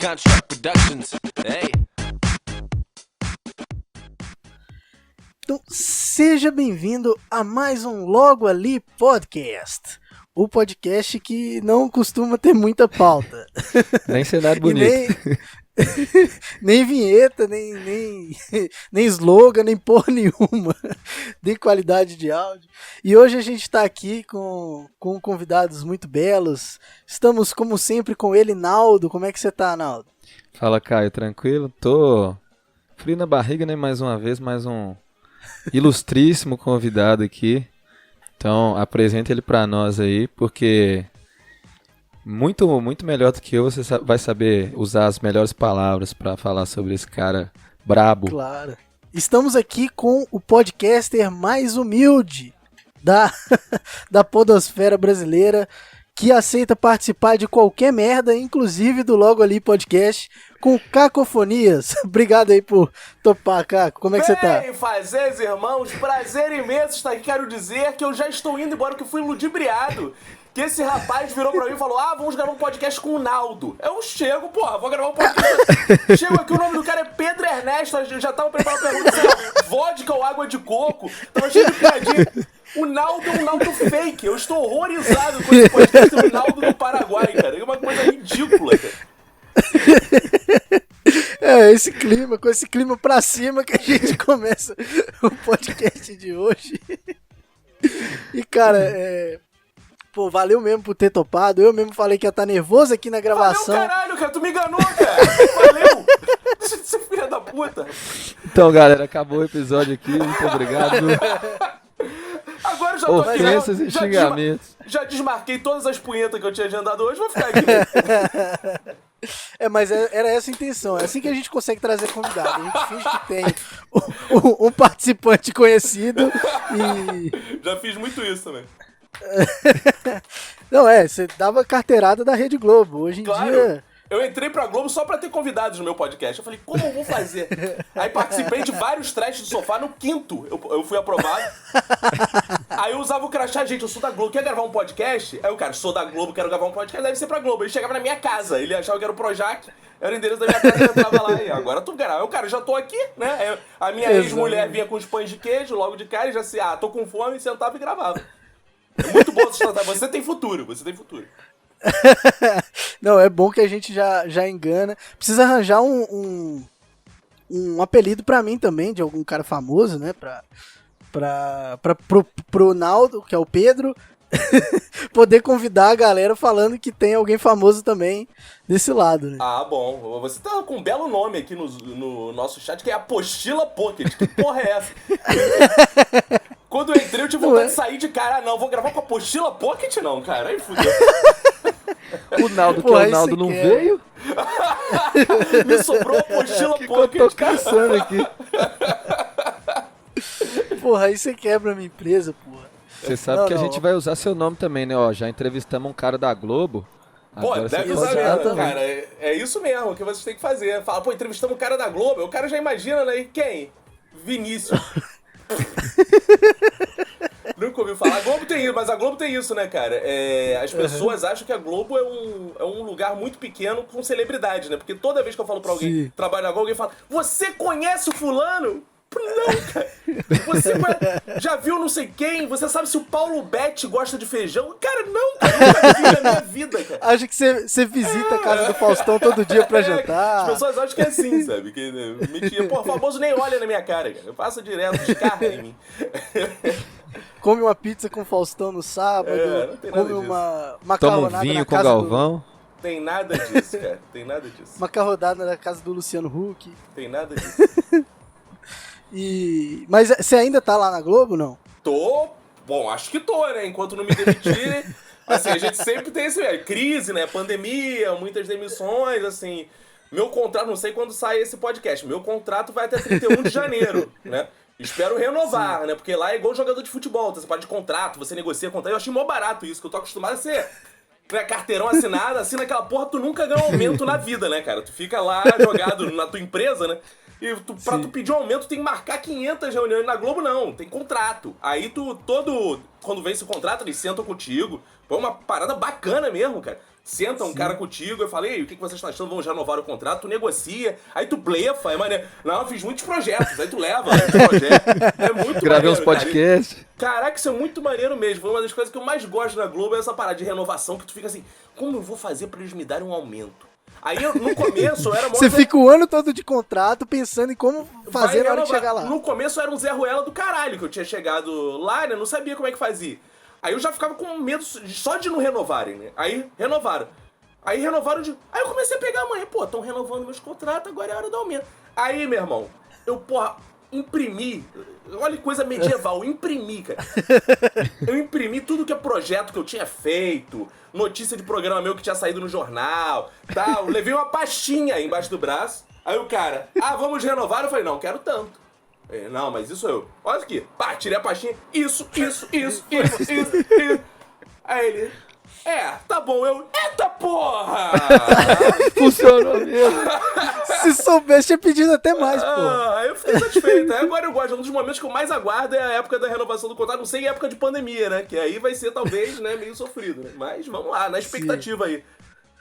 Construct Productions. Hey. Então, seja bem-vindo a mais um Logo Ali Podcast. O podcast que não costuma ter muita pauta. Nem cenário bonito. Nem vinheta, nem slogan, nem porra nenhuma. Nem qualidade de áudio. E hoje a gente está aqui com convidados muito belos. Estamos, como sempre, com ele, Naldo. Como é que você tá, Naldo? Fala, Caio, tranquilo? Tô frio na barriga, né? Mais uma vez, mais um ilustríssimo convidado aqui. Então, apresenta ele pra nós aí, porque muito melhor do que eu, você vai saber usar as melhores palavras pra falar sobre esse cara brabo. Claro. Estamos aqui com o podcaster mais humilde da podosfera brasileira, que aceita participar de qualquer merda, inclusive do Logo Ali Podcast, com Cacofonias. Obrigado aí por topar, Caco. Como é que você tá? Bem, fazeres, irmãos, prazer imenso estar aqui. Quero dizer que eu já estou indo embora, que eu fui ludibriado. Que esse rapaz virou pra mim e falou: vamos gravar um podcast com o Naldo. Eu chego, porra, vou gravar um podcast. Chego aqui, o nome do cara é Pedro Ernesto. Eu já tava preparando a pergunta, vodka ou água de coco. Tava cheio de piadinha. O Naldo é um Naldo fake. Eu estou horrorizado com esse podcast do Naldo do Paraguai, cara. É uma coisa ridícula, cara. Com esse clima pra cima que a gente começa o podcast de hoje. E, cara, pô, valeu mesmo por ter topado. Eu mesmo falei que ia estar nervoso aqui na gravação. Valeu, caralho, cara. Tu me enganou, cara. Valeu. Você é filha da puta. Então, galera, acabou o episódio aqui. Muito obrigado. Agora eu já tô aqui. Ofensas e xingamentos. Já desmarquei todas as punhetas que eu tinha agendado hoje. Vou ficar aqui. Mas era essa a intenção. É assim que a gente consegue trazer convidado. A gente finge que tem um participante conhecido e... Já fiz muito isso também. Não, você dava carteirada da Rede Globo. Hoje em dia... Eu entrei pra Globo só pra ter convidados no meu podcast. Eu falei, como eu vou fazer? Aí participei de vários trechos do sofá. No quinto, eu fui aprovado. Aí eu usava o crachá. Gente, eu sou da Globo. Quer gravar um podcast? Aí o cara, sou da Globo, quero gravar um podcast. Deve ser pra Globo. Ele chegava na minha casa. Ele achava que era o Projac. Era o endereço da minha casa. Eu entrava lá. E agora tu grava. Eu, cara, já tô aqui, né? A minha ex-mulher vinha com os pães de queijo logo de cara. E já assim, tô com fome. E sentava e gravava. É muito bom sustentar. Você tem futuro. Não, é bom que a gente já engana. Precisa arranjar um apelido pra mim também, de algum cara famoso, né? Pro Naldo, que é o Pedro, poder convidar a galera falando que tem alguém famoso também desse lado, né? Bom. Você tá com um belo nome aqui no nosso chat, que é Apostila Pocket. Que porra é essa? Quando eu entrei, eu tive vontade de sair de cara. Não, vou gravar com a Apostila Pocket não, cara. Aí fudeu. O Naldo, que é o Naldo, não veio? Me sobrou a Apostila Pocket. Eu tô caçando aqui. Porra, aí você quebra a minha empresa, porra. Você sabe que a gente vai usar seu nome também, né? Já entrevistamos um cara da Globo. Pô, Agora deve você usar pode usar mesmo, também. cara. É isso mesmo que vocês têm que fazer. Fala, pô, entrevistamos um cara da Globo. O cara já imagina, né? E quem? Vinícius. Nunca ouviu falar. A Globo tem isso, mas a Globo tem isso, né, cara? As pessoas acham que a Globo é um lugar muito pequeno com celebridade, né? Porque toda vez que eu falo pra alguém que trabalha na Globo, alguém fala: você conhece o fulano? Não, cara. Você já viu não sei quem? Você sabe se o Paulo Betti gosta de feijão? Cara, não, cara. Eu nunca vi na minha vida, cara. Acho que você visita a casa do Faustão todo dia pra jantar. As pessoas acham que é assim, sabe? Que mentira. Pô, famoso nem olha na minha cara, cara. Eu passo direto, descarga em mim. Come uma pizza com o Faustão no sábado. Não tem nada disso. Uma Toma macarronada um vinho na com o casa Galvão. Tem nada disso, cara. Tem nada disso. Macarronada na casa do Luciano Huck. Tem nada disso. Mas você ainda tá lá na Globo, não? Tô. Bom, acho que tô, né? Enquanto não me demitir. Assim, a gente sempre tem crise, né? Pandemia, muitas demissões, assim. Meu contrato, não sei quando sai esse podcast. Meu contrato vai até 31 de janeiro, né? Espero renovar, né? Porque lá é igual jogador de futebol. Você pode de contrato, você negocia contrato. Eu achei mó barato isso, que eu tô acostumado a ser... carteirão assinado, assina aquela porra, tu nunca ganha um aumento na vida, né, cara? Tu fica lá jogado na tua empresa, né? E pra tu pedir um aumento, tem que marcar 500 reuniões. Na Globo, não. Tem contrato. Aí quando vem esse contrato, eles sentam contigo. Foi uma parada bacana mesmo, cara. Senta um cara contigo, eu falei, ei, o que vocês estão achando? Vamos já renovar o contrato? Tu negocia, aí tu blefa, é maneiro. Não, eu fiz muitos projetos, aí tu leva os projetos. É muito Gravei maneiro, uns podcasts. Caraca, isso é muito maneiro mesmo. Foi uma das coisas que eu mais gosto na Globo, é essa parada de renovação, que tu fica assim, como eu vou fazer pra eles me darem um aumento? Aí, no começo, eu era mó... Você fica o ano todo de contrato pensando em como fazer na hora de chegar lá. No começo eu era um Zé Ruela do caralho, que eu tinha chegado lá, né? Não sabia como é que fazia. Aí eu já ficava com medo só de não renovarem, né? Aí renovaram. Aí eu comecei a pegar a manhã. Pô, estão renovando meus contratos, agora é hora do aumento. Aí, meu irmão, eu, imprimi. Olha que coisa medieval, imprimi, cara. Eu imprimi tudo que é projeto que eu tinha feito, notícia de programa meu que tinha saído no jornal, tal. Levei uma pastinha aí embaixo do braço. Aí o cara, vamos renovar? Eu falei, não, quero tanto. Não, mas isso eu. Olha aqui. Pá, tirei a pastinha. Isso. Aí ele, tá bom, eita porra! Funcionou mesmo. Se soubesse, tinha pedido até mais, pô. Aí eu fiquei satisfeito. Aí agora eu gosto. Um dos momentos que eu mais aguardo é a época da renovação do contrato. Não sei, época de pandemia, né? Que aí vai ser, talvez, né, meio sofrido, né? Mas vamos lá, na expectativa aí.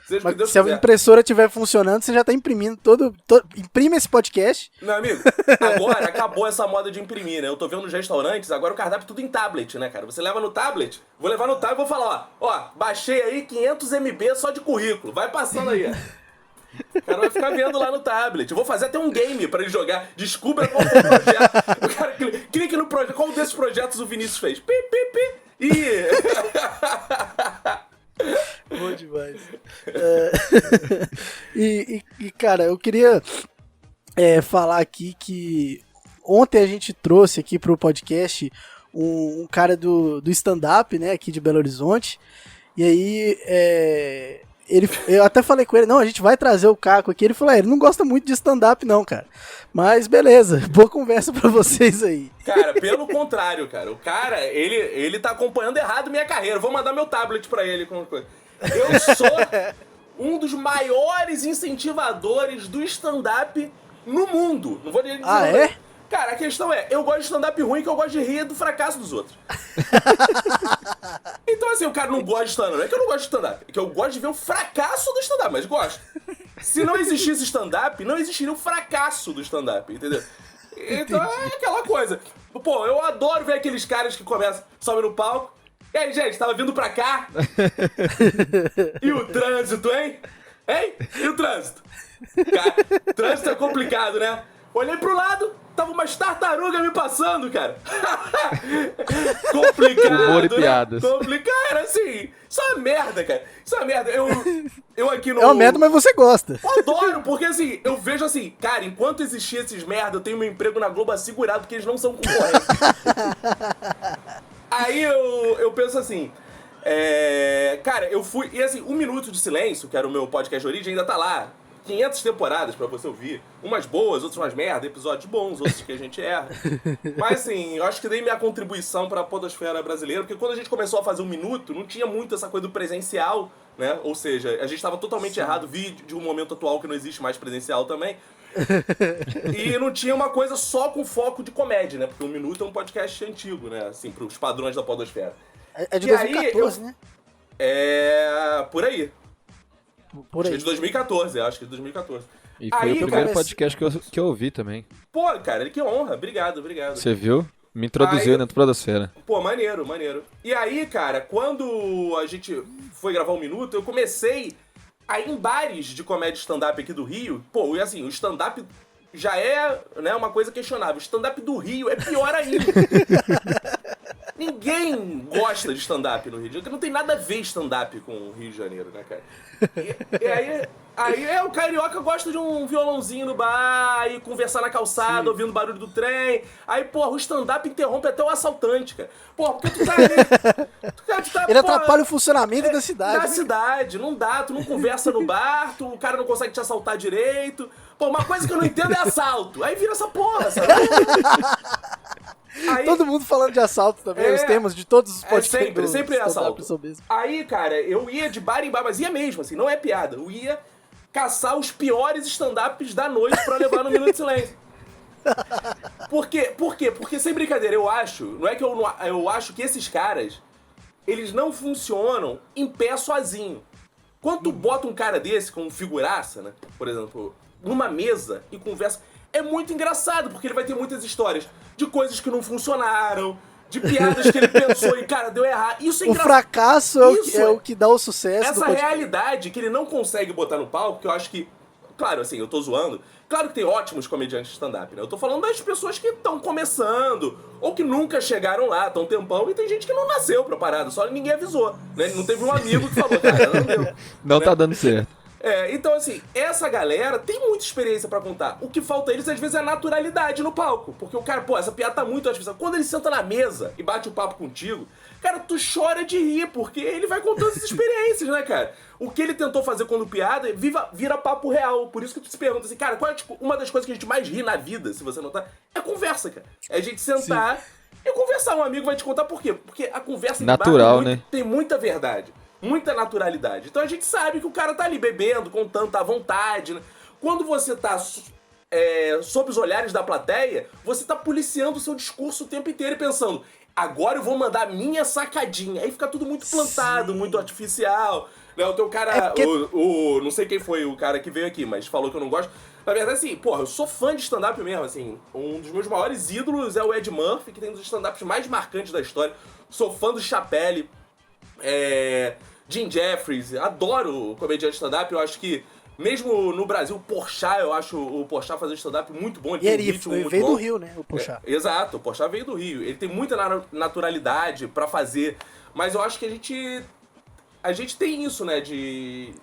Seja o que Deus se a quiser. impressora estiver funcionando, você já tá imprimindo imprime esse podcast. Meu amigo, agora acabou essa moda de imprimir, né? Eu tô vendo nos restaurantes, agora o cardápio tudo em tablet, né, cara? Você leva no tablet, vou levar no tablet e vou falar, ó, baixei aí 500 MB só de currículo, vai passando aí, ó. O cara vai ficar vendo lá no tablet. Eu vou fazer até um game pra ele jogar. Descubra qual foi o projeto. O cara clique no projeto. Qual desses projetos o Vinícius fez? Pi. Bom demais. Cara, eu queria falar aqui que ontem a gente trouxe aqui pro podcast um cara do stand-up, né, aqui de Belo Horizonte. E aí, eu até falei com ele, não, a gente vai trazer o Caco aqui. Ele falou, ele não gosta muito de stand-up não, cara. Mas beleza, boa conversa pra vocês aí. Cara, pelo contrário, cara. O cara, ele tá acompanhando errado minha carreira. Vou mandar meu tablet pra ele. Eu sou um dos maiores incentivadores do stand-up no mundo. Não vou dizer é? Cara, a questão é, eu gosto de stand-up ruim, que eu gosto de rir do fracasso dos outros. Então assim, o cara não gosta de stand-up. Não é que eu não gosto de stand-up, é que eu gosto de ver o fracasso do stand-up, mas gosto. Se não existisse stand-up, não existiria o fracasso do stand-up, entendeu? Então é aquela coisa. Pô, eu adoro ver aqueles caras que começam, sobem no palco. E aí, gente, tava vindo pra cá? E o trânsito, hein? Hein? E o trânsito? Cara, trânsito é complicado, né? Olhei pro lado, tava umas tartarugas me passando, cara. Complicado, humor e né? piadas. Complicado, assim. Isso é uma merda, cara. Isso é uma merda. Eu aqui no... É uma merda, mas você gosta. Eu adoro, porque assim, eu vejo assim, cara, enquanto existir esses merda, eu tenho meu emprego na Globo assegurado, porque eles não são concorrentes. Aí eu penso assim, cara, eu fui... E assim, 1 Minuto de Silêncio, que era o meu podcast de origem, ainda tá lá. 500 temporadas pra você ouvir. Umas boas, outras umas merda, episódios bons, outros que a gente erra. Mas assim, eu acho que dei minha contribuição pra podosfera brasileira, porque quando a gente começou a fazer 1 minuto, não tinha muito essa coisa do presencial, né? Ou seja, a gente tava totalmente errado, vi de um momento atual que não existe mais presencial também. E não tinha uma coisa só com foco de comédia, né? Porque 1 Minuto é um podcast antigo, né? Assim, pros padrões da podosfera. É de 2014, né? Por aí. Por aí. Acho que é de 2014, acho que é de 2014. E foi Aí, o primeiro cara, podcast que eu ouvi também. Pô, cara, que honra. Obrigado. Você viu? Me introduziu Aí- dentro da podosfera. Pô, maneiro. E aí, cara, quando a gente foi gravar 1 Minuto, eu comecei a ir em bares de comédia stand-up aqui do Rio. Pô, e assim, o stand-up já é, né, uma coisa questionável. O stand-up do Rio é pior ainda. Ninguém gosta de stand-up no Rio de Janeiro, porque não tem nada a ver stand-up com o Rio de Janeiro, né, cara? E aí o carioca gosta de um violãozinho no bar, e conversar na calçada, ouvindo o barulho do trem. Aí, porra, o stand-up interrompe até o assaltante, cara. Porra, porque tu tá ali... Tu tá, Ele porra, atrapalha o funcionamento da cidade. da né? cidade, não dá, tu não conversa no bar, o cara não consegue te assaltar direito. Pô, uma coisa que eu não entendo é assalto. Aí vira essa porra, sabe? Aí, Todo mundo falando de assalto também, os temas de todos os podcasts. sempre é do assalto. stand-up são mesmo. Aí, cara, eu ia de bar em bar, mas ia mesmo, assim, não é piada. Eu ia caçar os piores stand-ups da noite pra levar no Minuto de Silêncio. Por quê? Porque, sem brincadeira, eu acho, não é que eu acho que esses caras, eles não funcionam em pé sozinho. Quando tu bota um cara desse, como figuraça, né? Por exemplo, numa mesa e conversa, é muito engraçado, porque ele vai ter muitas histórias de coisas que não funcionaram, de piadas que ele pensou e, cara, deu errado. Isso é O engraçado. fracasso é o que dá o sucesso do Essa podcast. realidade que ele não consegue botar no palco, que eu acho que... Claro, assim, eu tô zoando. Claro que tem ótimos comediantes de stand-up, né? Eu tô falando das pessoas que estão começando, ou que nunca chegaram lá, estão um tempão, e tem gente que não nasceu pra parada, só ninguém avisou, né? Não teve um amigo que falou, cara, não deu. Não né? tá dando certo. Então, assim, essa galera tem muita experiência pra contar. O que falta a eles, às vezes, é naturalidade no palco. Porque o cara, pô, essa piada tá muito artificial. Quando ele senta na mesa e bate o papo contigo, cara, tu chora de rir, porque ele vai contando essas experiências, né, cara? O que ele tentou fazer quando piada vira papo real. Por isso que tu se pergunta assim, cara, qual é, tipo, uma das coisas que a gente mais ri na vida, se você notar, é conversa, cara. É a gente sentar e conversar. Um amigo vai te contar por quê? Porque a conversa Natural, né? tem muita verdade. Muita naturalidade. Então a gente sabe que o cara tá ali bebendo, contando, tá à vontade, né? Quando você tá sob os olhares da plateia, você tá policiando o seu discurso o tempo inteiro e pensando, agora eu vou mandar a minha sacadinha. Aí fica tudo muito plantado, muito artificial. Né? O teu cara, não sei quem foi o cara que veio aqui, mas falou que eu não gosto. Na verdade, assim, porra, eu sou fã de stand-up mesmo, assim. Um dos meus maiores ídolos é o Ed Murphy, que tem um dos stand-ups mais marcantes da história. Sou fã do Chappelle. Jim Jeffries, adoro o comediante stand-up, eu acho que mesmo no Brasil, o Porchat, eu acho o Porchat fazer stand-up muito bom, ele tem um ritmo muito veio bom. do Rio, né, o Porchat. Exato, o Porchat veio do Rio, ele tem muita naturalidade pra fazer, mas eu acho que a gente tem isso, né, de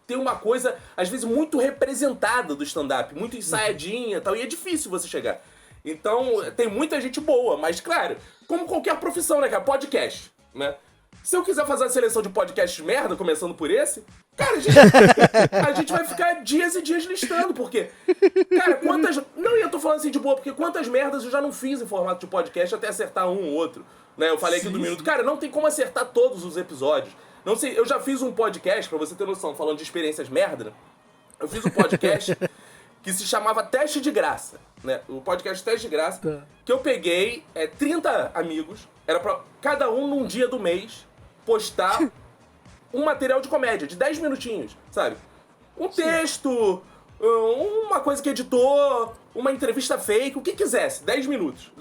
ter uma coisa, às vezes, muito representada do stand-up, muito ensaiadinha e tal, e é difícil você chegar. Então, tem muita gente boa, mas, claro, como qualquer profissão, né, cara, podcast, né? Se eu quiser fazer a seleção de podcasts merda, começando por esse, cara, a gente vai ficar dias e dias listando, porque, cara, quantas... Não, eu tô falando assim de boa, porque quantas merdas eu já não fiz em formato de podcast até acertar um ou outro, né? Eu falei aqui do Minuto. Cara, não tem como acertar todos os episódios. Não sei, eu já fiz um podcast, pra você ter noção, falando de experiências merda, né? Eu fiz um podcast que se chamava Teste de Graça, né? O podcast Teste de Graça, que eu peguei 30 amigos, era pra cada um num dia do mês postar um material de comédia, de 10 minutinhos, sabe? Um texto, uma coisa que editou, uma entrevista fake, o que quisesse. 10 minutos.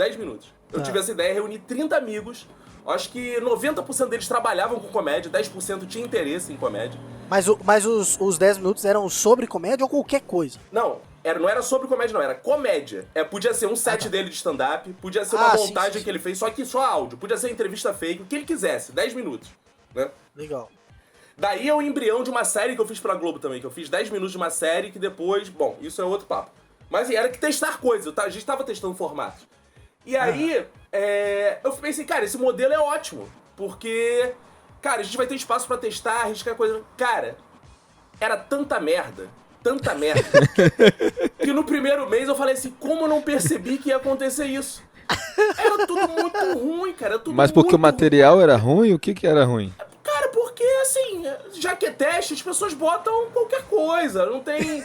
Eu tive essa ideia, reuni 30 amigos, acho que 90% deles trabalhavam com comédia, 10% tinha interesse em comédia. Mas os 10 minutos eram sobre comédia ou qualquer coisa? Não era sobre comédia, não, era comédia. Podia ser um set dele de stand-up, podia ser uma montagem que ele fez, só que só áudio, podia ser entrevista fake, o que ele quisesse, 10 minutos, né? Legal. Daí é o embrião de uma série que eu fiz pra Globo também, que eu fiz 10 minutos de uma série que depois, bom, isso é outro papo. Mas era que testar coisas, a gente tava testando formatos. E aí, eu pensei, cara, esse modelo é ótimo, porque, cara, a gente vai ter espaço pra testar, arriscar coisa. Cara, era tanta merda, que no primeiro mês eu falei assim, como eu não percebi que ia acontecer isso? Era tudo muito ruim, cara. Mas porque o material era ruim? O que era ruim? Cara, porque assim, já que é teste, as pessoas botam qualquer coisa, não tem...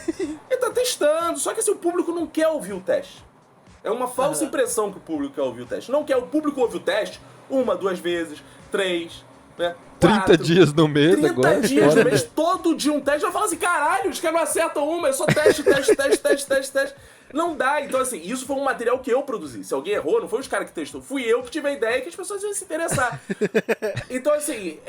Ele tá testando, só que assim, o público não quer ouvir o teste. É uma falsa impressão que o público quer ouvir o teste. Não quer, o público ouve o teste 1, 2 vezes, 3, né? 30 dias no mês 30 agora. 30 dias no mês, todo dia um teste. Eu falo assim, caralho, os caras não acertam uma, é só teste. Não dá. Então, assim, isso foi um material que eu produzi. Se alguém errou, não foi os caras que testou. Fui eu que tive a ideia que as pessoas iam se interessar. Então, assim,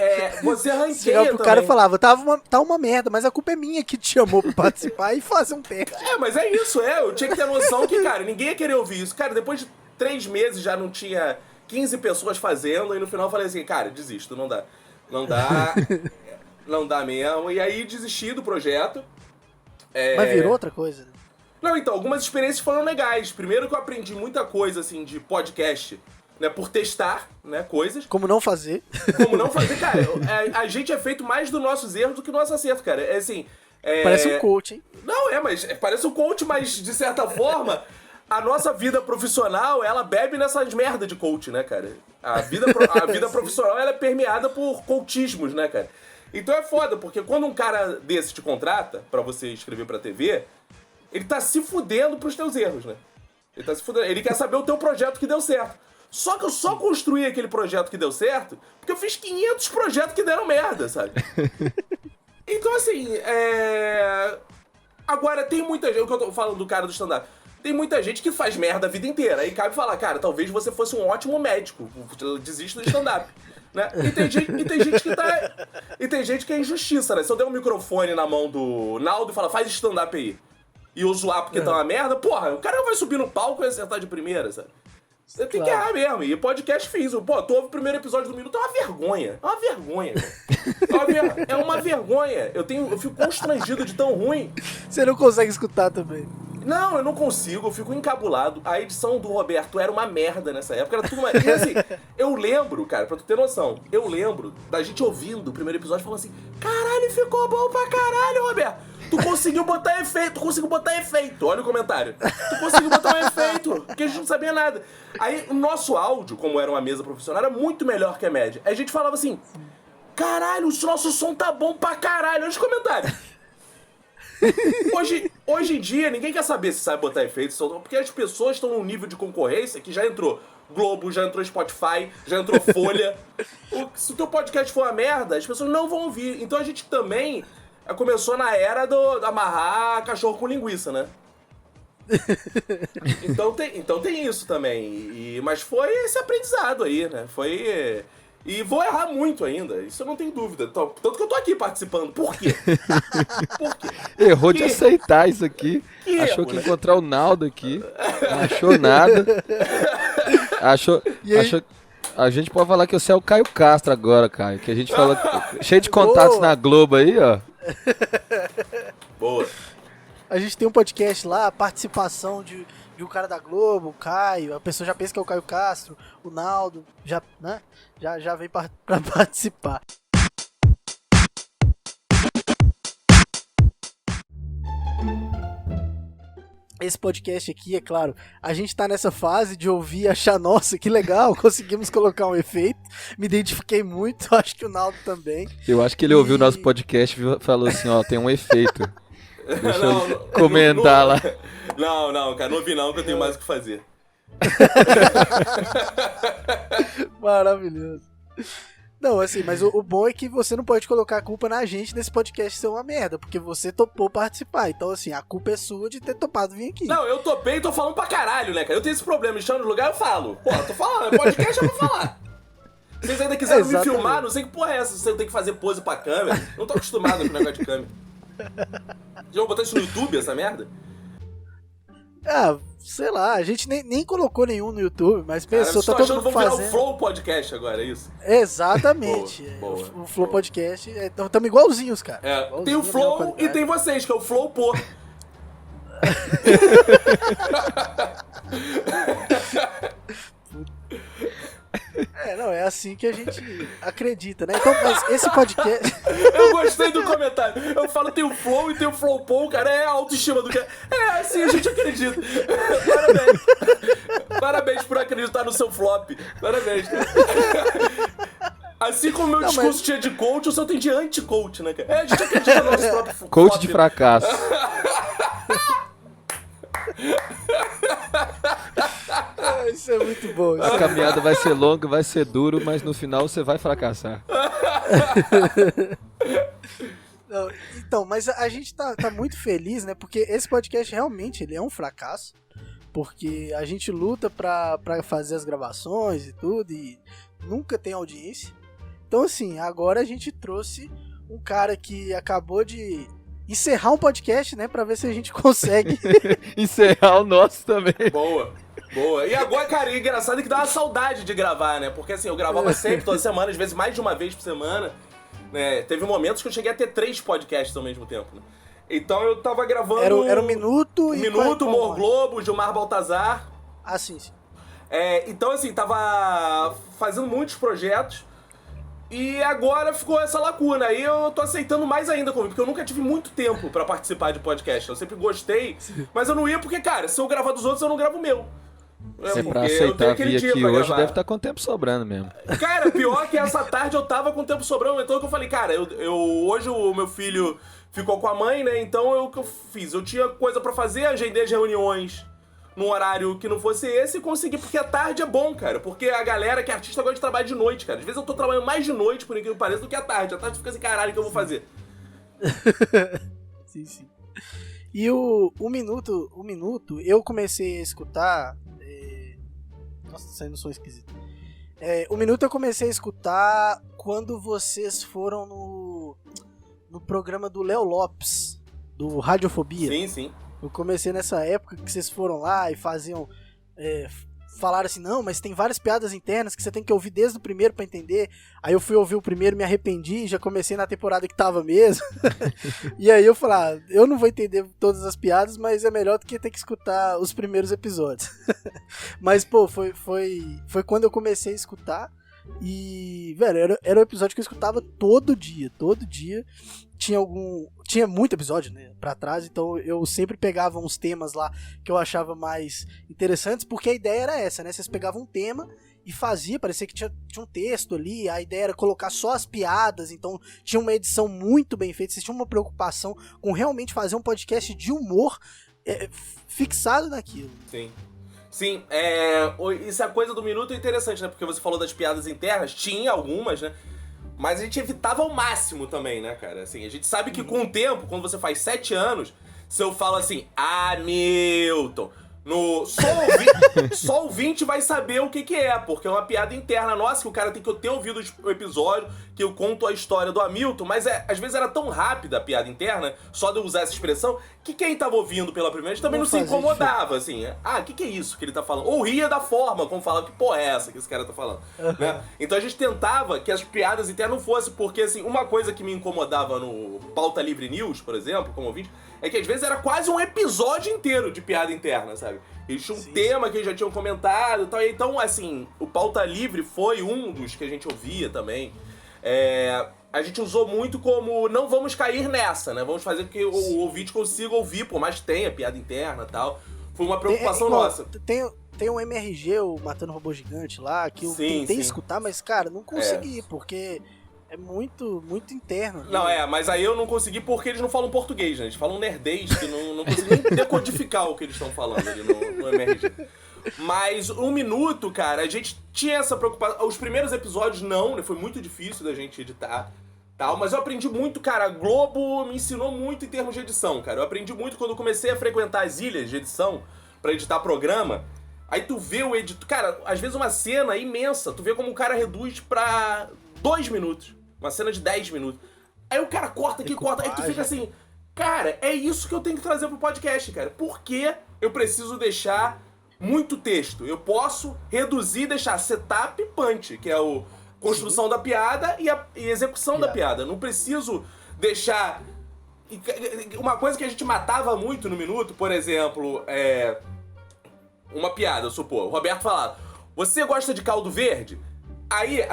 você ranqueia também. O cara falava, tá uma merda, mas a culpa é minha que te chamou pra participar e fazer um teste. Mas é isso, eu tinha que ter noção que, cara, ninguém ia querer ouvir isso. Cara, depois de 3 meses já não tinha 15 pessoas fazendo, e no final eu falei assim, cara, desisto, não dá. Não dá mesmo. E aí desisti do projeto. Mas virou outra coisa, né? Não, então, algumas experiências foram legais. Primeiro que eu aprendi muita coisa, assim, de podcast, né, por testar, né, coisas. Como não fazer. Cara, a gente é feito mais dos nossos erros do que do nosso acerto, cara. É assim... Parece um coach, hein? Não, mas parece um coach, mas, de certa forma, a nossa vida profissional, ela bebe nessas merdas de coach, né, cara? A vida profissional, ela é permeada por coachismos, né, cara? Então é foda, porque quando um cara desse te contrata pra você escrever pra TV... Ele tá se fudendo pros teus erros, né? Ele tá se fudendo. Ele quer saber o teu projeto que deu certo. Só que eu só construí aquele projeto que deu certo porque eu fiz 500 projetos que deram merda, sabe? Então, assim, Agora, tem muita gente, o que eu tô falando do cara do stand-up, tem muita gente que faz merda a vida inteira. Aí cabe falar, cara, talvez você fosse um ótimo médico, desiste do stand-up. Né? E tem gente que tá... E tem gente que é injustiça, né? Se eu der um microfone na mão do Naldo e falar, faz stand-up aí, e eu zoar porque tá uma merda, porra, o cara vai subir no palco e acertar de primeira, sabe? Você tem que errar mesmo. E podcast fiz. Pô, tu ouve o primeiro episódio do Minuto, é uma vergonha. É uma vergonha. É uma vergonha. Eu fico constrangido de tão ruim. Você não consegue escutar também. Não, eu não consigo, eu fico encabulado. A edição do Roberto era uma merda nessa época. Era tudo uma... E assim, eu lembro, cara, pra tu ter noção, eu lembro da gente ouvindo o primeiro episódio falando assim, caralho, ficou bom pra caralho, Roberto. Tu conseguiu botar efeito. Olha o comentário. Tu conseguiu botar um efeito, porque a gente não sabia nada. Aí, o nosso áudio, como era uma mesa profissional, era muito melhor que a média. Aí a gente falava assim, caralho, o nosso som tá bom pra caralho. Olha os comentários. Hoje em dia, ninguém quer saber se sabe botar efeitos, porque as pessoas estão num nível de concorrência que já entrou Globo, já entrou Spotify, já entrou Folha. Se o teu podcast for uma merda, as pessoas não vão ouvir. Então a gente também começou na era do amarrar cachorro com linguiça, né? Então tem isso também. Mas foi esse aprendizado aí, né? E vou errar muito ainda, isso eu não tenho dúvida. Tanto que eu tô aqui participando. Por quê? Por quê? Errou de aceitar isso aqui. Achou que ia encontrar o Naldo aqui. Não achou nada. Achou. A gente pode falar que você é o Caio Castro agora, Caio. Que a gente fala. Cheio de contatos na Globo aí, ó. Boa. A gente tem um podcast lá, a participação de um cara da Globo, o Caio, a pessoa já pensa que é o Caio Castro, o Naldo, já vem pra participar. Esse podcast aqui, é claro, a gente tá nessa fase de ouvir e achar, nossa, que legal, conseguimos colocar um efeito, me identifiquei muito, acho que o Naldo também. Eu acho que ele ouviu o nosso podcast e falou assim, ó, tem um efeito. Deixa eu comentar lá. Não, cara, não ouvi não, que eu tenho mais o que fazer. Maravilhoso. Não, assim, mas o bom é que você não pode colocar a culpa na gente desse podcast ser uma merda, porque você topou participar. Então, assim, a culpa é sua de ter topado vir aqui. Não, eu topei e tô falando pra caralho, né, cara? Eu tenho esse problema, me chama no lugar, eu falo. Pô, tô falando, podcast é pra falar. Vocês ainda quiseram me filmar, não sei que porra é essa, você tem que fazer pose pra câmera. Não tô acostumado com o negócio de câmera. Já vou botar isso no YouTube, essa merda? Ah, sei lá, a gente nem colocou nenhum no YouTube, mas pensou, tá todo mundo fazendo. Vamos virar o Flow Podcast agora, é isso? Exatamente. Boa. O Flow Podcast, então estamos igualzinhos, cara. Igualzinho, tem o Flow e tem vocês, que é o Flow Pô. É assim que a gente acredita, né? Então, mas esse podcast... Eu gostei do comentário. Eu falo, tem o Flow e tem o Flow Pô, cara, é a autoestima do cara. É assim, a gente acredita. Parabéns por acreditar no seu flop. Parabéns. Assim como o meu discurso tinha de coach, o seu tem de anti-coach, né, cara? A gente acredita no nosso próprio flop. Coach de fracasso. Isso é muito bom. A caminhada vai ser longa, vai ser duro, mas no final você vai fracassar. Não, então, mas a gente tá muito feliz, né? Porque esse podcast realmente ele é um fracasso. Porque a gente luta pra fazer as gravações e tudo, e nunca tem audiência. Então, assim, agora a gente trouxe um cara que acabou de encerrar um podcast, né? Pra ver se a gente consegue encerrar o nosso também. Boa. E agora, cara, é engraçado que dá uma saudade de gravar, né? Porque assim, eu gravava sempre, toda semana, às vezes mais de uma vez por semana. Né? Teve momentos que eu cheguei a ter 3 podcasts ao mesmo tempo, né? Então eu tava gravando... Era o Minuto e... Minuto, Humor Globo, Gilmar Baltazar. Ah, sim. Então assim, tava fazendo muitos projetos. E agora ficou essa lacuna. Aí eu tô aceitando mais ainda comigo, porque eu nunca tive muito tempo pra participar de podcast. Eu sempre gostei, mas eu não ia porque, cara, se eu gravar dos outros, eu não gravo o meu. Pra aceitar vir aqui hoje, deve estar com tempo sobrando mesmo. Cara, pior que essa tarde eu tava com tempo sobrando, então eu falei, cara, hoje o meu filho ficou com a mãe, né? Então o que eu fiz? Eu tinha coisa pra fazer, agendei as reuniões num horário que não fosse esse e consegui, porque a tarde é bom, cara. Porque a galera que é artista gosta de trabalhar de noite, cara. Às vezes eu tô trabalhando mais de noite, por incrível que pareça, do que à tarde. A tarde fica assim, caralho, o que eu vou fazer? Sim, sim. E o minuto, eu comecei a escutar. Nossa, tá saindo um som esquisito. O minuto eu comecei a escutar quando vocês foram no programa do Léo Lopes, do Radiofobia. Sim, sim. Eu comecei nessa época que vocês foram lá e faziam. Falaram assim, não, mas tem várias piadas internas que você tem que ouvir desde o primeiro pra entender. Aí eu fui ouvir o primeiro, me arrependi, já comecei na temporada que tava mesmo. E aí eu falei, eu não vou entender todas as piadas, mas é melhor do que ter que escutar os primeiros episódios. Mas, pô, foi quando eu comecei a escutar. E, velho, era um episódio que eu escutava todo dia. Tinha muito episódio, né, pra trás, então eu sempre pegava uns temas lá que eu achava mais interessantes, porque a ideia era essa, né, vocês pegavam um tema e parecia que tinha um texto ali, a ideia era colocar só as piadas, então tinha uma edição muito bem feita, vocês tinham uma preocupação com realmente fazer um podcast de humor fixado naquilo. Sim, isso é a coisa do minuto interessante, né, porque você falou das piadas internas, tinha algumas, né, mas a gente evitava ao máximo também, né, cara? Assim, a gente sabe que com o tempo, quando você faz 7 anos, se eu falo assim, Milton, só o ouvinte vai saber o que é, porque é uma piada interna nossa, que o cara tem que ter ouvido o episódio, que eu conto a história do Hamilton, mas às vezes era tão rápida a piada interna, só de eu usar essa expressão, que quem tava ouvindo pela primeira vez também não se incomodava, assim. O que é isso que ele tá falando? Ou ria da forma, como falava, que porra é essa que esse cara tá falando, né? Então a gente tentava que as piadas internas não fossem, porque, assim, uma coisa que me incomodava no Pauta Livre News, por exemplo, como ouvinte, é que às vezes era quase um episódio inteiro de piada interna, sabe? Eles tinham um tema que eles já tinham comentado e tal. Então, assim, o Pauta Livre foi um dos que a gente ouvia também. A gente usou muito como não vamos cair nessa, né? Vamos fazer com que o ouvinte consiga ouvir, por mais que tenha piada interna e tal. Foi uma preocupação nossa. Tem um MRG, o Matando Robô Gigante lá, que eu tentei escutar, mas, cara, não consegui, porque é muito, muito interno. Não, mas aí eu não consegui porque eles não falam português, né? Eles falam nerdês, que não consegui nem decodificar o que eles estão falando ali no MRG. Mas um minuto, cara, a gente tinha essa preocupação. Os primeiros episódios não, né? Foi muito difícil da gente editar, tal. Mas eu aprendi muito, cara. A Globo me ensinou muito em termos de edição, cara. Eu aprendi muito quando eu comecei a frequentar as ilhas de edição pra editar programa. Aí tu vê o editor... Cara, às vezes uma cena imensa, tu vê como o cara reduz pra 2 minutos. Uma cena de 10 minutos. Aí o cara corta aqui, corta. Aí tu fica assim... Cara, é isso que eu tenho que trazer pro podcast, cara. Por que eu preciso deixar muito texto? Eu posso reduzir e deixar setup e punch, que é a construção da piada e a execução da piada. Não preciso deixar... Uma coisa que a gente matava muito no minuto, por exemplo, uma piada, eu supor. O Roberto falava, você gosta de caldo verde? Aí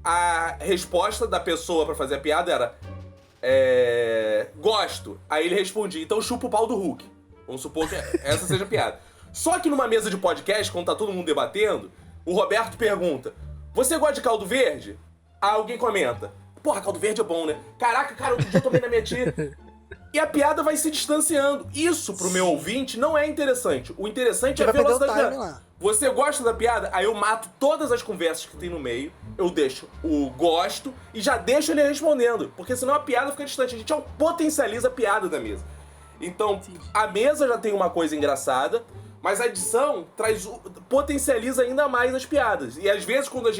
a resposta da pessoa pra fazer a piada era, gosto. Aí ele respondia, então chupa o pau do Hulk. Vamos supor que essa seja a piada. Só que numa mesa de podcast, quando tá todo mundo debatendo, o Roberto pergunta, você gosta de caldo verde? Aí alguém comenta, porra, caldo verde é bom, né? Caraca, cara, outro dia eu tomei na minha tia. E a piada vai se distanciando. Isso, pro meu ouvinte, não é interessante. O interessante é a velocidade da piada. Você gosta da piada? Aí eu mato todas as conversas que tem no meio, eu deixo o gosto e já deixo ele respondendo. Porque senão a piada fica distante. A gente potencializa a piada da mesa. Então, a mesa já tem uma coisa engraçada, mas a edição potencializa ainda mais as piadas. E às vezes, quando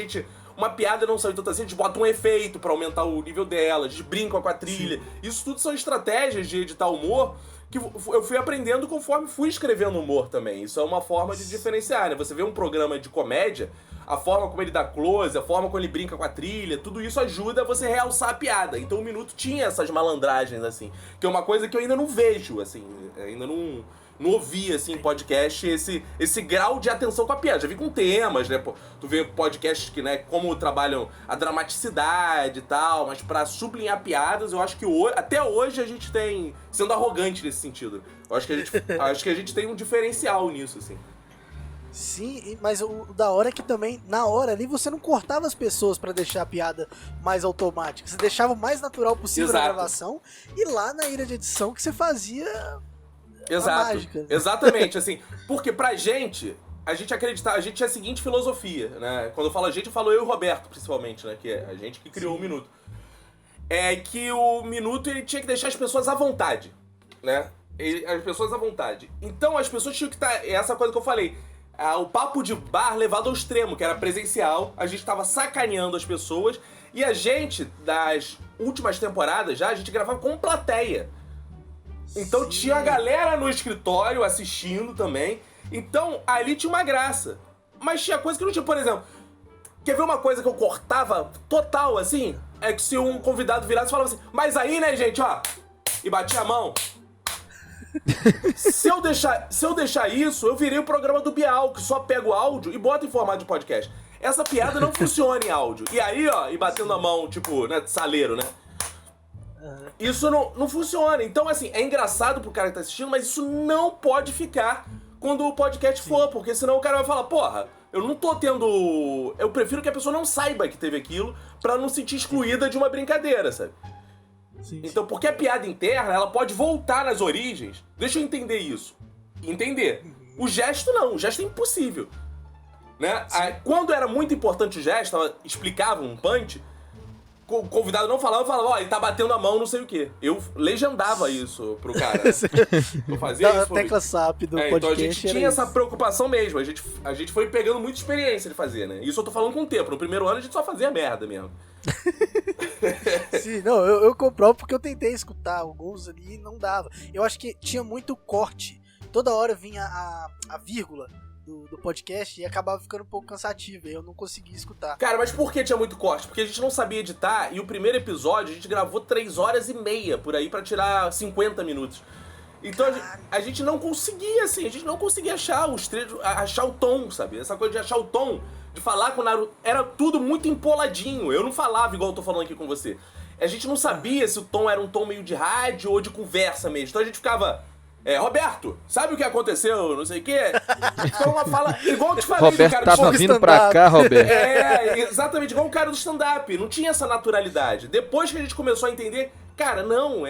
uma piada não saiu tanto assim, a gente bota um efeito pra aumentar o nível dela, a gente brinca com a trilha. Sim. Isso tudo são estratégias de editar humor que eu fui aprendendo conforme fui escrevendo humor também. Isso é uma forma de diferenciar, né? Você vê um programa de comédia, a forma como ele dá close, a forma como ele brinca com a trilha, tudo isso ajuda você a realçar a piada. Então o Minuto tinha essas malandragens, assim, que é uma coisa que eu ainda não vejo, assim, ainda não ouvi, assim, em podcast, esse grau de atenção com a piada. Já vi com temas, né? Tu vê podcasts que, né, como trabalham a dramaticidade e tal, mas pra sublinhar piadas, eu acho que até hoje a gente tem, sendo arrogante nesse sentido. Eu acho que a gente tem um diferencial nisso, assim. Sim, mas o da hora é que também, na hora ali, você não cortava as pessoas pra deixar a piada mais automática. Você deixava o mais natural possível na gravação, e lá na ilha de edição que você fazia... Exato, mágica. Exatamente, assim, porque pra gente acreditava, a gente tinha a seguinte filosofia, né, quando eu falo a gente, eu falo eu e o Roberto, principalmente, né, que é a gente que criou o Minuto. é que o Minuto ele tinha que deixar as pessoas à vontade, né? As pessoas à vontade. Então as pessoas tinham que estar... Essa coisa que eu falei. O papo de bar levado ao extremo, que era presencial. A gente tava sacaneando as pessoas. E a gente, das últimas temporadas já, a gente gravava com plateia. Então Sim. tinha a galera no escritório assistindo também. Então ali tinha uma graça. Mas tinha coisa que não tinha. Por exemplo, quer ver uma coisa que eu cortava total, assim? É que se um convidado virasse e falava assim, mas aí, né, gente, ó, e batia a mão. Se eu deixar isso, eu virei o programa do Bial, que só pega o áudio e bota em formato de podcast. Essa piada não funciona em áudio. E aí, ó, e batendo a mão, tipo, né, saleiro, né? Isso não funciona. Então, assim, é engraçado pro cara que tá assistindo, mas isso não pode ficar quando o podcast for, porque senão o cara vai falar, porra, eu não tô tendo... Eu prefiro que a pessoa não saiba que teve aquilo pra não se sentir excluída de uma brincadeira, sabe? Sim, Então, porque a piada interna, ela pode voltar nas origens. Deixa eu entender isso. Entender. O gesto não, o gesto é impossível. Né? Quando era muito importante o gesto, ela explicava um punch, o convidado não falava, ó, ele tá batendo a mão, não sei o quê. Eu legendava isso pro cara. Eu fazia Da isso. tecla SAP do podcast. Então a gente tinha era essa isso. preocupação mesmo. A gente foi pegando muita experiência de fazer, né? Isso eu tô falando com o tempo. No primeiro ano a gente só fazia merda mesmo. Sim, não, eu comprovo porque eu tentei escutar alguns ali e não dava. Eu acho que tinha muito corte. Toda hora vinha a vírgula do podcast e acabava ficando um pouco cansativo. Eu não conseguia escutar. Cara, mas por que tinha muito corte? Porque a gente não sabia editar e o primeiro episódio a gente gravou 3 horas e meia por aí pra tirar 50 minutos. Então a gente não conseguia, assim, a gente não conseguia achar os trechos, achar o tom, sabe? Essa coisa de achar o tom, de falar com o Naruto, era tudo muito empoladinho. Eu não falava igual eu tô falando aqui com você. A gente não sabia se o tom era um tom meio de rádio ou de conversa mesmo. Então a gente ficava... Roberto, sabe o que aconteceu? Não sei o quê. Então uma fala... Igual eu te falei Roberto do cara tava do vindo pra cá, Roberto. exatamente, igual o cara do stand-up. Não tinha essa naturalidade. Depois que a gente começou a entender, cara, não,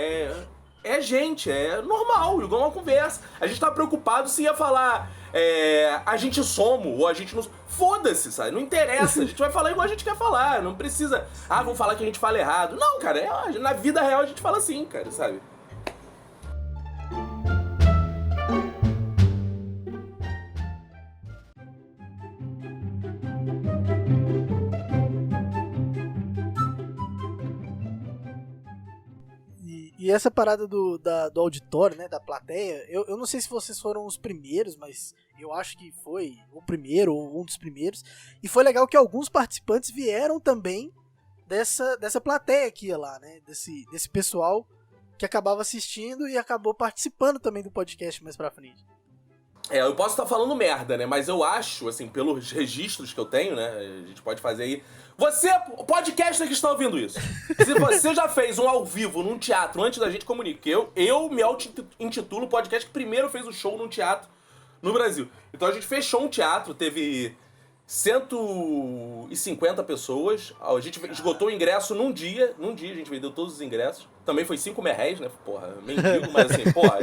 gente, é normal, igual uma conversa. A gente tá preocupado se ia falar a gente somos ou a gente não... Foda-se, sabe? Não interessa, a gente vai falar igual a gente quer falar. Não precisa, vamos falar que a gente fala errado. Não, cara, na vida real a gente fala assim, cara, sabe? E essa parada do auditório, né, da plateia, eu não sei se vocês foram os primeiros, mas eu acho que foi o primeiro ou um dos primeiros. E foi legal que alguns participantes vieram também dessa plateia que ia lá, né, desse pessoal que acabava assistindo e acabou participando também do podcast mais pra frente. Eu posso estar falando merda, né? Mas eu acho, assim, pelos registros que eu tenho, né? A gente pode fazer aí. Você, podcaster que está ouvindo isso, se você já fez um ao vivo num teatro antes da gente comunicar, eu me auto-intitulo o podcast que primeiro fez o show num teatro no Brasil. Então a gente fechou um teatro, teve 150 pessoas, a gente esgotou o ingresso num dia a gente vendeu todos os ingressos. Também foi 5 merréis, né? Porra, mendigo, mas assim, porra...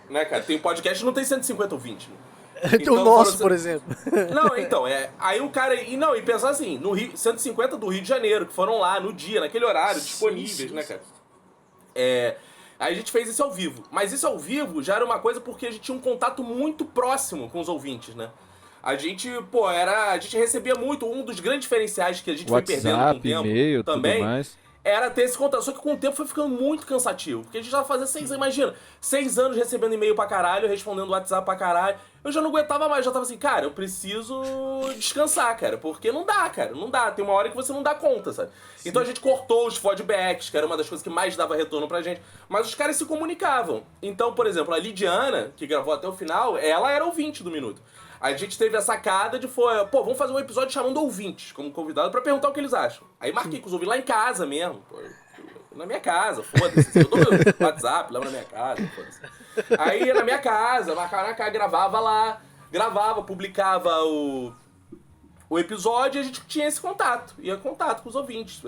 Né, cara? Tem podcast que não tem 150 ouvintes. Então, o nosso, por exemplo. Não, então, aí o cara... E pensar assim, no Rio, 150 do Rio de Janeiro, que foram lá no dia, naquele horário, disponíveis, né, cara? Aí a gente fez isso ao vivo. Mas isso ao vivo já era uma coisa porque a gente tinha um contato muito próximo com os ouvintes, né? A gente, a gente recebia muito, um dos grandes diferenciais que a gente foi perdendo com o tempo e-mail, também... tudo mais. Era ter esse contato, só que com o tempo foi ficando muito cansativo. Porque a gente já fazia 6 anos, imagina, 6 anos recebendo e-mail pra caralho, respondendo WhatsApp pra caralho. Eu já não aguentava mais, já tava assim, cara, eu preciso descansar, cara. Porque não dá, cara, não dá. Tem uma hora que você não dá conta, sabe? Sim. Então a gente cortou os feedbacks, que era uma das coisas que mais dava retorno pra gente. Mas os caras se comunicavam. Então, por exemplo, a Lidiana, que gravou até o final, ela era ouvinte do Minuto. A gente teve a sacada de vamos fazer um episódio chamando ouvintes como convidado pra perguntar o que eles acham. Aí marquei com os ouvintes lá em casa mesmo, na minha casa, foda-se. Eu dou meu WhatsApp, leva na minha casa, foda-se. Aí ia na minha casa, marcava na casa, gravava lá, publicava o episódio e a gente tinha esse contato, contato com os ouvintes.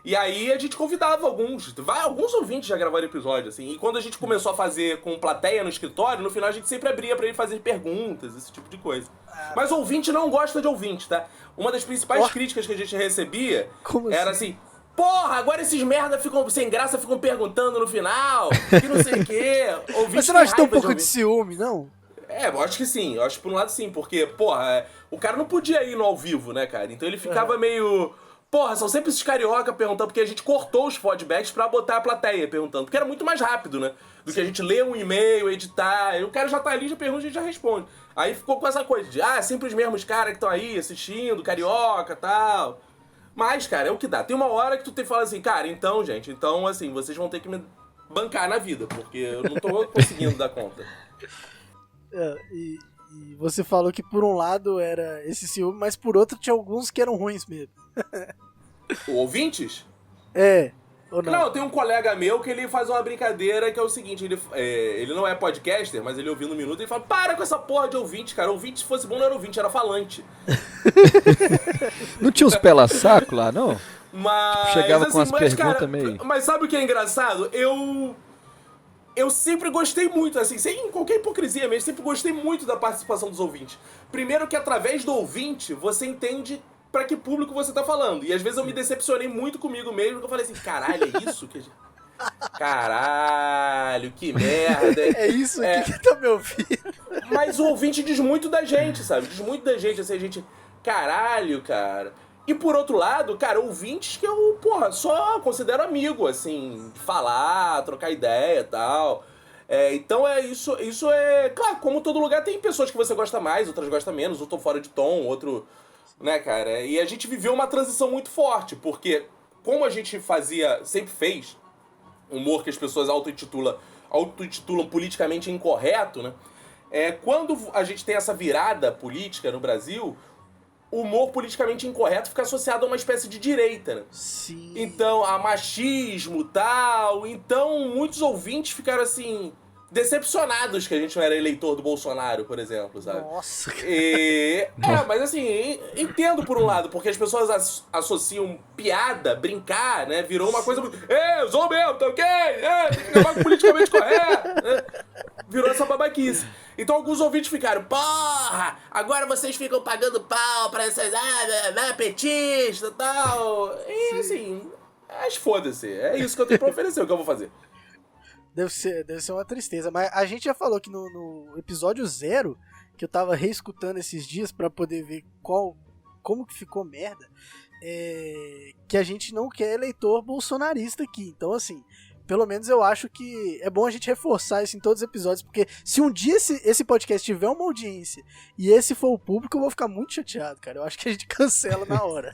E aí a gente convidava alguns ouvintes já gravaram episódio, assim. E quando a gente começou a fazer com plateia no escritório, no final a gente sempre abria pra ele fazer perguntas, esse tipo de coisa. Mas ouvinte não gosta de ouvinte, tá? Uma das principais críticas que a gente recebia era assim, Porra, agora esses merda ficam sem graça, ficam perguntando no final, que não sei o quê. Mas você não acha que tem um pouco de ciúme, não? Eu acho que sim. Eu acho que por um lado sim, porque, porra, o cara não podia ir no ao vivo, né, cara? Então ele ficava meio... Porra, são sempre esses carioca perguntando, porque a gente cortou os feedbacks pra botar a plateia perguntando, porque era muito mais rápido, né? Do que a gente ler um e-mail, editar, e o cara já tá ali, já pergunta, a gente já responde. Aí ficou com essa coisa de, sempre os mesmos caras que estão aí assistindo, carioca e tal. Mas, cara, é o que dá. Tem uma hora que tu tem que falar assim, cara, então, gente, assim, vocês vão ter que me bancar na vida, porque eu não tô conseguindo dar conta. E você falou que por um lado era esse ciúme, mas por outro tinha alguns que eram ruins mesmo. Ouvintes? Ou não? Não, tem um colega meu que ele faz uma brincadeira que é o seguinte, ele não é podcaster, mas ele ouvindo um minuto e fala, para com essa porra de ouvinte, cara. Ouvinte, se fosse bom, não era ouvinte, era falante. Não tinha uns pela-saco lá, não? Mas, tipo, chegava com as perguntas cara, meio... Mas sabe o que é engraçado? Eu sempre gostei muito, assim, sem qualquer hipocrisia mesmo, sempre gostei muito da participação dos ouvintes. Primeiro que através do ouvinte, você entende pra que público você tá falando. E às vezes eu me decepcionei muito comigo mesmo, que eu falei assim, caralho, é isso que... Caralho, que merda. É isso aqui que tá me ouvindo. Mas o ouvinte diz muito da gente, sabe? Diz muito da gente, assim, a gente... Caralho, cara. E por outro lado, cara, ouvintes que eu, porra, só considero amigo, assim, falar, trocar ideia e tal. Então isso é... Claro, como todo lugar tem pessoas que você gosta mais, outras gosta menos, um tô fora de tom, outro... Né, cara? E a gente viveu uma transição muito forte, porque como a gente sempre fez, humor que as pessoas auto-intitulam politicamente incorreto, né? Quando a gente tem essa virada política no Brasil, o humor politicamente incorreto fica associado a uma espécie de direita, né? Sim. Então, a machismo e tal. Então, muitos ouvintes ficaram assim... decepcionados que a gente não era eleitor do Bolsonaro, por exemplo, sabe? Nossa, cara. Mas assim, entendo por um lado, porque as pessoas associam piada, brincar, né? Virou uma coisa muito... eu sou mesmo, tá ok? Tem que acabar com politicamente correto. Né? Virou essa babaquice. Então alguns ouvintes ficaram, porra, agora vocês ficam pagando pau pra essas, petista e tal. E assim, mas foda-se, é isso que eu tenho pra oferecer, o que eu vou fazer. Deve ser uma tristeza, mas a gente já falou que no episódio 0, que eu tava reescutando esses dias pra poder ver como que ficou merda, que a gente não quer eleitor bolsonarista aqui. Então, assim, pelo menos eu acho que é bom a gente reforçar isso em todos os episódios, porque se um dia esse podcast tiver uma audiência e esse for o público, eu vou ficar muito chateado, cara. Eu acho que a gente cancela na hora.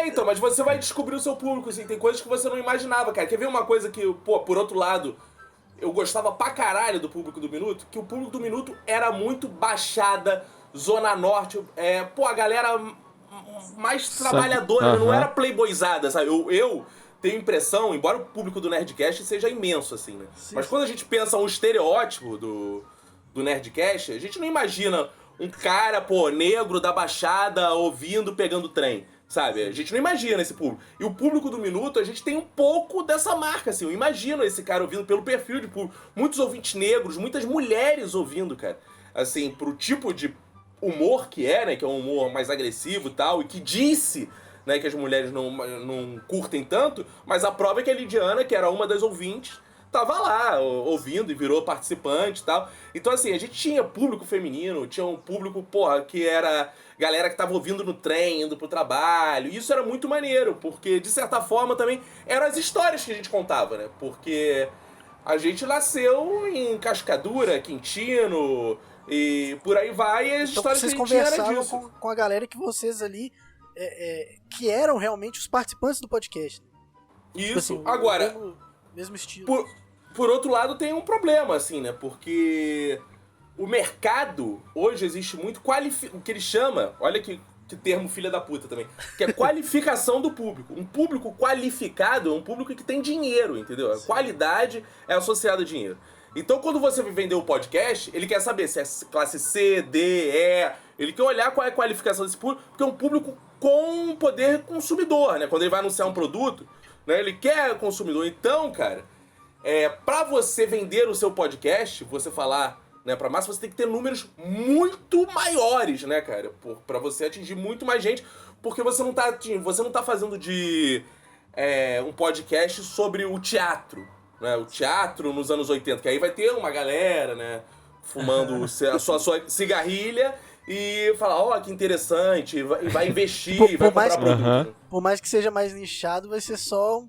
Então, mas você vai descobrir o seu público, assim, tem coisas que você não imaginava, cara. Quer ver uma coisa que, por outro lado... Eu gostava pra caralho do Público do Minuto, que o Público do Minuto era muito Baixada, Zona Norte, a galera mais trabalhadora, não era playboyzada, sabe? Eu tenho impressão, embora o público do Nerdcast seja imenso, assim, né? Sim. Mas quando a gente pensa um estereótipo do Nerdcast, a gente não imagina um cara, negro da Baixada ouvindo, pegando trem. Sabe? A gente não imagina esse público. E o Público do Minuto, a gente tem um pouco dessa marca, assim. Eu imagino esse cara ouvindo pelo perfil de público. Muitos ouvintes negros, muitas mulheres ouvindo, cara. Assim, pro tipo de humor que né? Que é um humor mais agressivo e tal. E que disse, né? Que as mulheres não curtem tanto. Mas a prova é que a Lidiana, que era uma das ouvintes, tava lá, ouvindo e virou participante e tal. Então, assim, a gente tinha público feminino, tinha um público, que era... galera que tava ouvindo no trem, indo pro trabalho. E isso era muito maneiro, porque, de certa forma, também eram as histórias que a gente contava, né? Porque a gente nasceu em Cascadura, Quintino, e por aí vai, e as então, histórias que a gente tinha era conversavam disso. com a galera que vocês ali, que eram realmente os participantes do podcast. Isso. Tipo assim, agora, mesmo estilo. Por outro lado, tem um problema, assim, né? Porque... o mercado, hoje, existe muito o que ele chama, olha que termo filha da puta também, que é qualificação do público. Um público qualificado é um público que tem dinheiro, entendeu? A qualidade é associada a dinheiro. Então, quando você vai vender o podcast, ele quer saber se é classe C, D, E, ele quer olhar qual é a qualificação desse público, porque é um público com poder consumidor, né? Quando ele vai anunciar um produto, né, ele quer consumidor. Então, cara, pra você vender o seu podcast, você falar... né, pra massa, você tem que ter números muito maiores, né, cara? Pra você atingir muito mais gente, porque você não tá fazendo de um podcast sobre o teatro, né? O teatro nos anos 80, que aí vai ter uma galera, né? Fumando a sua cigarrilha e falar, que interessante, e vai investir, vai comprar produto. Por mais que seja mais nichado, vai ser só um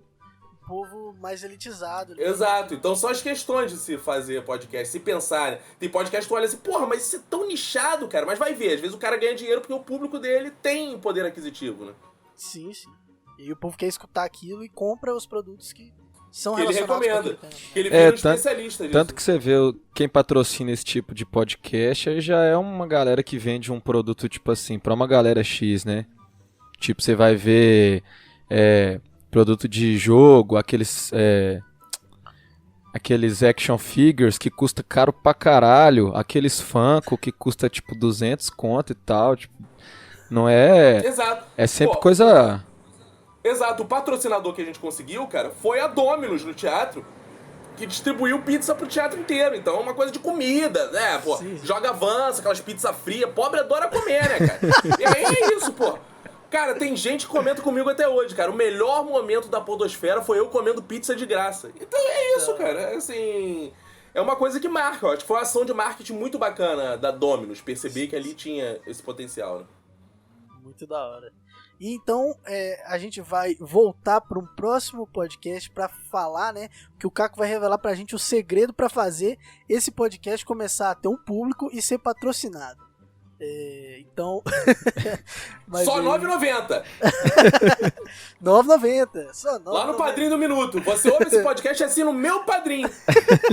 povo mais elitizado. Né? Exato, então são as questões de se fazer podcast, se pensar, né? Tem podcast que tu olha assim, mas isso é tão nichado, cara, mas vai ver, às vezes o cara ganha dinheiro porque o público dele tem poder aquisitivo, né? Sim. E o povo quer escutar aquilo e compra os produtos que são que ele relacionados recomenda, com aquilo. que ele vira um especialista disso. Tanto que você vê quem patrocina esse tipo de podcast aí já é uma galera que vende um produto, tipo assim, pra uma galera X, né? Tipo, você vai ver produto de jogo, aqueles action figures que custa caro pra caralho, aqueles Funko que custa tipo 200 conto e tal, tipo, não é... Exato. É sempre coisa... Exato, o patrocinador que a gente conseguiu, cara, foi a Domino's no teatro, que distribuiu pizza pro teatro inteiro. Então é uma coisa de comida, né? Pô, joga avança, aquelas pizzas frias. Pobre adora comer, né, cara? E aí é isso, pô. Cara, tem gente que comenta comigo até hoje, cara. O melhor momento da podosfera foi eu comendo pizza de graça. Então é isso, cara. É assim... É uma coisa que marca. Eu acho que foi uma ação de marketing muito bacana da Domino's. Perceber que ali tinha esse potencial, né? Muito da hora. E então a gente vai voltar para um próximo podcast para falar, né? Que o Caco vai revelar pra gente o segredo para fazer esse podcast começar a ter um público e ser patrocinado. Então... Só R$ 9,90. 9,90. Só 9,90. Lá no Padrinho do Minuto. Você ouve esse podcast assim no meu Padrinho.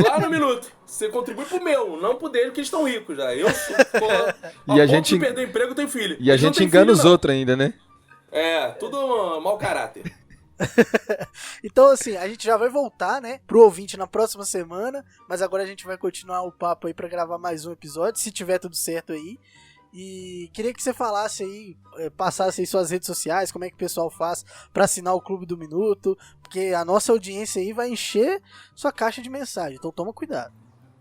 Lá no Minuto. Você contribui pro meu, não pro dele, porque eles estão ricos já. Eu sou... E a gente perder emprego, eu tenho filho. E a gente engana os outros ainda, né? Tudo mau caráter. Então, assim, a gente já vai voltar, né, pro ouvinte na próxima semana, mas agora a gente vai continuar o papo aí pra gravar mais um episódio, se tiver tudo certo aí. E queria que você falasse aí, passasse aí suas redes sociais, como é que o pessoal faz pra assinar o Clube do Minuto, porque a nossa audiência aí vai encher sua caixa de mensagem, então toma cuidado.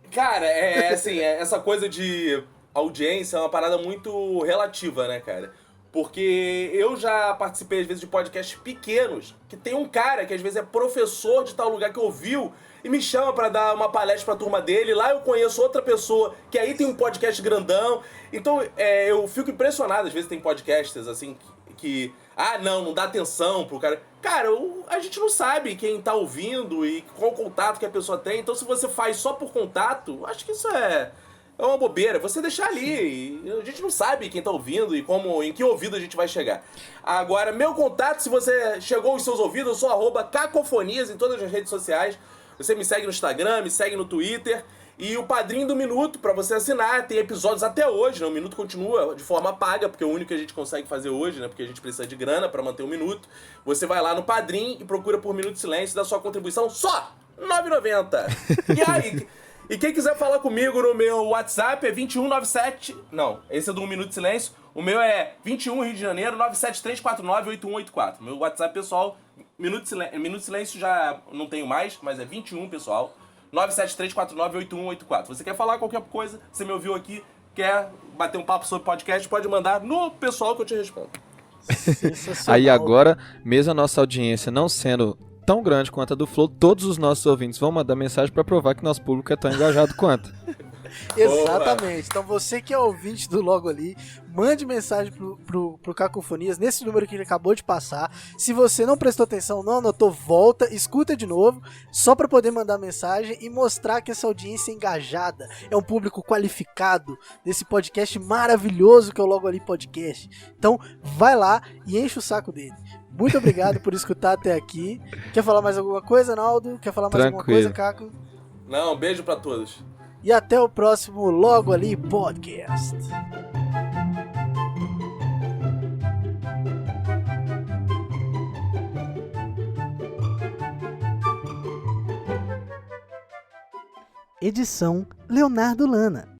Cara, assim, essa coisa de audiência é uma parada muito relativa, né, cara? Porque eu já participei, às vezes, de podcasts pequenos, que tem um cara que, às vezes, é professor de tal lugar que ouviu e me chama pra dar uma palestra pra turma dele. Lá eu conheço outra pessoa que aí tem um podcast grandão. Então, eu fico impressionado. Às vezes tem podcasts, assim, que não dá atenção pro cara. Cara, a gente não sabe quem tá ouvindo e qual contato que a pessoa tem. Então, se você faz só por contato, acho que isso é uma bobeira. Você deixar ali. A gente não sabe quem tá ouvindo e em que ouvido a gente vai chegar. Agora, meu contato, se você chegou aos seus ouvidos, eu sou @cacofonias em todas as redes sociais. Você me segue no Instagram, me segue no Twitter. E o Padrinho do Minuto, pra você assinar, tem episódios até hoje, né? O Minuto continua de forma paga, porque é o único que a gente consegue fazer hoje, né? Porque a gente precisa de grana pra manter o Minuto. Você vai lá no Padrim e procura por Minuto de Silêncio e dá sua contribuição só R$ 9,90. E aí... E quem quiser falar comigo no meu WhatsApp é 2197... Não, esse é do 1 Minuto de Silêncio. O meu é 21 Rio de Janeiro, 973498184. Meu WhatsApp pessoal, Minuto de Silêncio já não tenho mais, mas é 21, pessoal. 973498184. Você quer falar qualquer coisa, você me ouviu aqui, quer bater um papo sobre podcast, pode mandar no pessoal que eu te respondo. Aí agora, mesmo a nossa audiência não sendo tão grande quanto a do Flow, todos os nossos ouvintes vão mandar mensagem pra provar que nosso público é tão engajado quanto. Exatamente. Então você que é ouvinte do Logo Ali, mande mensagem pro Cacofonias nesse número que ele acabou de passar. Se você não prestou atenção, não anotou, volta, escuta de novo, só para poder mandar mensagem e mostrar que essa audiência é engajada, é um público qualificado desse podcast maravilhoso que é o Logo Ali Podcast. Então vai lá e enche o saco dele. Muito obrigado por escutar até aqui. Quer falar mais alguma coisa, Naldo? Quer falar mais alguma coisa, Caco? Não, beijo pra todos. E até o próximo Logo Ali Podcast. Edição Leonardo Lana.